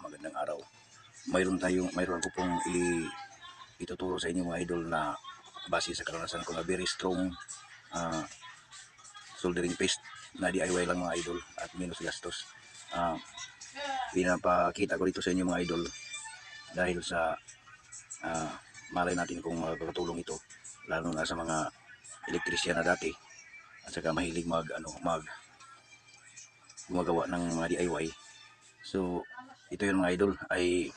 magandang araw. Mayroon ko pong ituturo sa inyo mga idol na base sa karanasan ko na very strong soldering paste na DIY lang mga idol at minus gastos. Pinapakita ko dito sa inyo mga idol dahil sa malay natin kung makakatulong ito lalo na sa mga elektrisyan na dati at saka mahilig gumagawa ng mga DIY. So ito yung mga idol, ay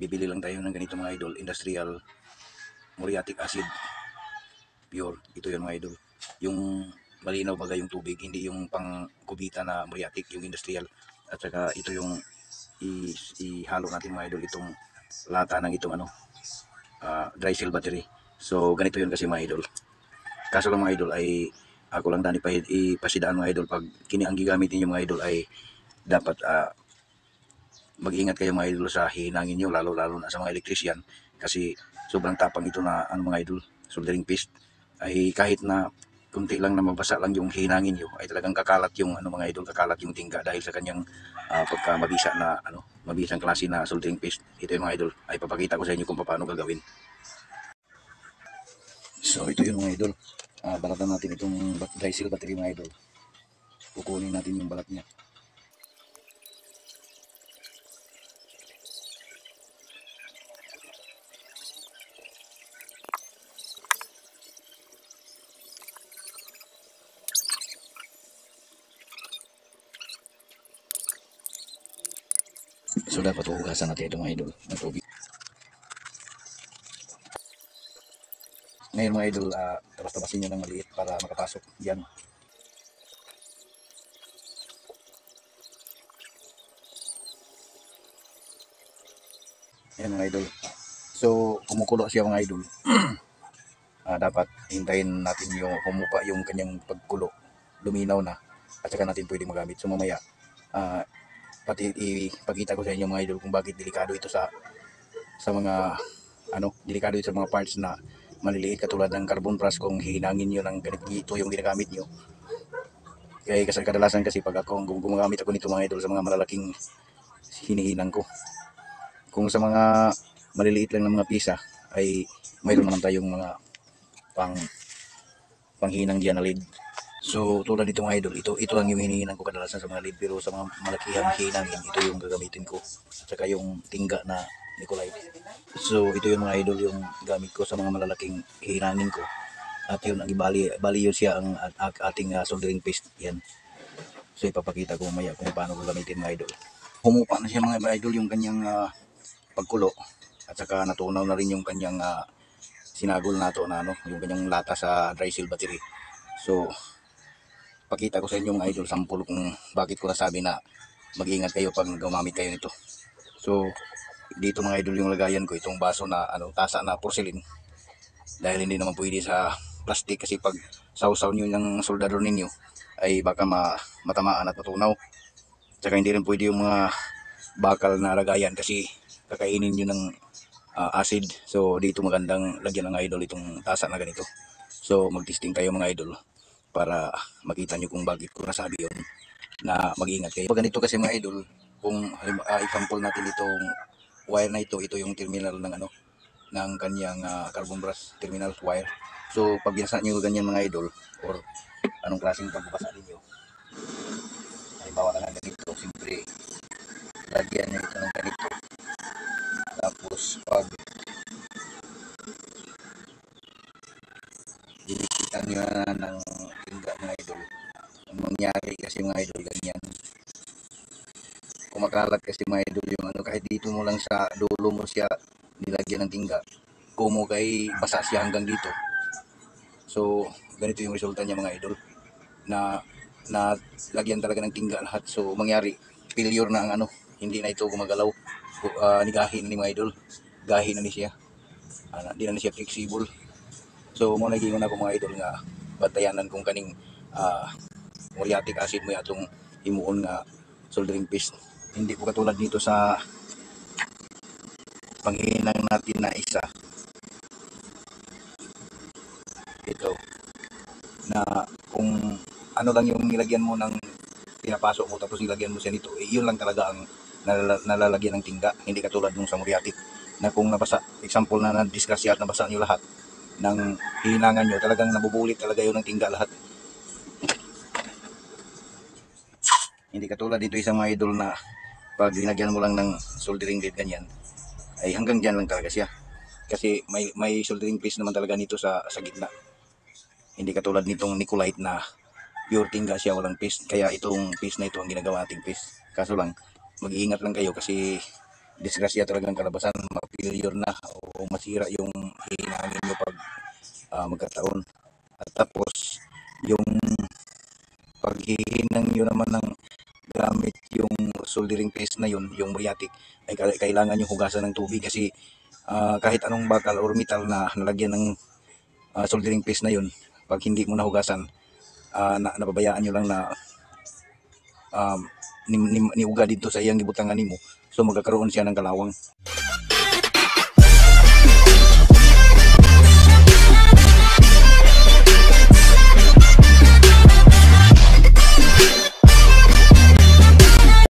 bibili lang tayo ng ganito mga idol, industrial muriatic acid pure. Ito yung mga idol, yung malinaw baga yung tubig, hindi yung pang kubita na muriatic, yung industrial. At saka ito yung ihalo natin mga idol, itong lata ng itong dry cell battery. So ganito yun kasi mga idol. Kaso lang mga idol ay ako lang dani ipasidaan mga idol, pag kini ang gigamit niyo mga idol ay dapat mag-ingat kayo mga idol sa hinangin nyo, lalo na sa mga electrician, kasi sobrang tapang ito na mga idol, soldering paste. Ay kahit na kunti lang na mabasa lang yung hinangin nyo ay talagang kakalat yung mga idol, kakalat yung tingga dahil sa kanyang pagka mabisang klase na soldering paste. Ito yung mga idol, ay papakita ko sa inyo kung paano gagawin. So ito yung mga idol, balatan natin itong dry cell battery mga idol. Kukunin natin yung balat niya. So dapat hugasan natin ito mga idol ng tubig. Ngayon mga idol, tabas-tabasin nyo ng maliit para makapasok yan. Ayan mga idol. So kumukulo siya mga idol. Dapat hintayin natin yung humupa yung kanyang pagkulo, luminaw na, at saka natin pwede magamit. So mamaya pati ipakita ko sa inyo mga idol kung bakit delikado ito sa mga delikado ito sa mga parts na maliliit katulad ng carbon brush. Kung hinangin nyo ng ganito, ito yung ginagamit nyo. Kaya kadalasan kasi pag ako gumagamit ako nito mga idol sa mga malalaking hinihinang ko. Kung sa mga maliliit lang ng mga pisa ay mayroon naman tayong mga panghinang diyan na lead. So tulad nito mga idol, ito lang yung hinihinang ko kadalasan sa mga lead, pero sa mga malakihang hinangin, ito yung gagamitin ko. At saka yung tingga na Nicolite. So ito yung mga idol yung gamit ko sa mga malalaking hinangin ko. At yun, bali yun siya ang ating soldering paste. Yan. So ipapakita ko mamaya kung paano gagamitin mga idol. Humupa na siya mga idol yung kanyang pagkulo. At saka natunaw na rin yung kanyang sinagol na ito na yung kanyang lata sa dry cell battery. So pakita ko sa inyo mga idol, sample kung bakit ko nasabi na mag-ingat kayo pag gumamit kayo nito. So dito mga idol yung lagayan ko, itong baso na tasa na porcelain, dahil hindi naman pwede sa plastic, kasi pag sausaw nyo ng soldador ninyo ay baka matamaan at matunaw. Tsaka hindi rin pwede yung mga bakal na lagayan kasi kakainin nyo ng acid. So dito magandang lagyan ng idol itong tasa na ganito. So mag-testing kayo mga idol para makita nyo kung bakit ko nasabi yun na mag-ingat kayo. Pag ganito kasi mga idol, kung example natin itong wire na ito yung terminal ng kanyang carbon brush terminal wire. So pag binasa nyo ganyan mga idol, or anong klaseng pagbabasa ninyo, halimbawa na ganito, siyempre lagyan nyo ito ng ganito. Tapos pag dinikitan nyo na ng tingga mga idol, ang mangyari kasi mga idol ganyan, kumakalat kasi mga idol yung kahit dito mo lang sa dulo mo siya nilagyan ng tingga, kumo kay basa siya hanggang dito. So ganito yung resulta niya mga idol, na lagyan talaga ng tingga lahat. So mangyari failure na ang hindi na ito gumagalaw. Nigahin ni mga idol, gahin na ni siya, di na siya flexible. So mo nagingon ako mga idol nga bantayanan kung kaning muriatic acid mo atong himuon nga soldering paste. Hindi po katulad dito sa panghinang natin na isa, ito na kung ano lang yung nilagyan mo ng pinapasok mo tapos nilagyan mo siya nito, yun lang talaga ang nalalagyan ng tingga, hindi katulad nung sa muriatic na kung nabasa, example na na-disgrasya at nabasa nyo lahat ng hininangan nyo, talagang nabubulit talaga yun ng tingga lahat. Hindi katulad dito isang mga idol na pag linagyan mo lang ng soldering lead ganyan, ay hanggang dyan lang talaga siya. Kasi may soldering piece naman talaga nito sa gitna. Hindi katulad nitong Nicolite na pure tingga siya, walang piece. Kaya itong piece na ito ang ginagawa nating piece. Kaso lang, mag-iingat lang kayo kasi disgrasya talagang kalabasan, ma-failure na o masira yung hinangin nyo pag magkataon. At tapos, yung paghihinang nyo naman ng gamit yung soldering paste na yun, yung muriatic, ay kailangan yung hugasan ng tubig kasi kahit anong bakal or metal na nalagyan ng soldering paste na yun, pag hindi mo nahugasan, napabayaan nyo lang na niuga dito sa iyang gibutangan nimo, so magkakaroon siya ng kalawang.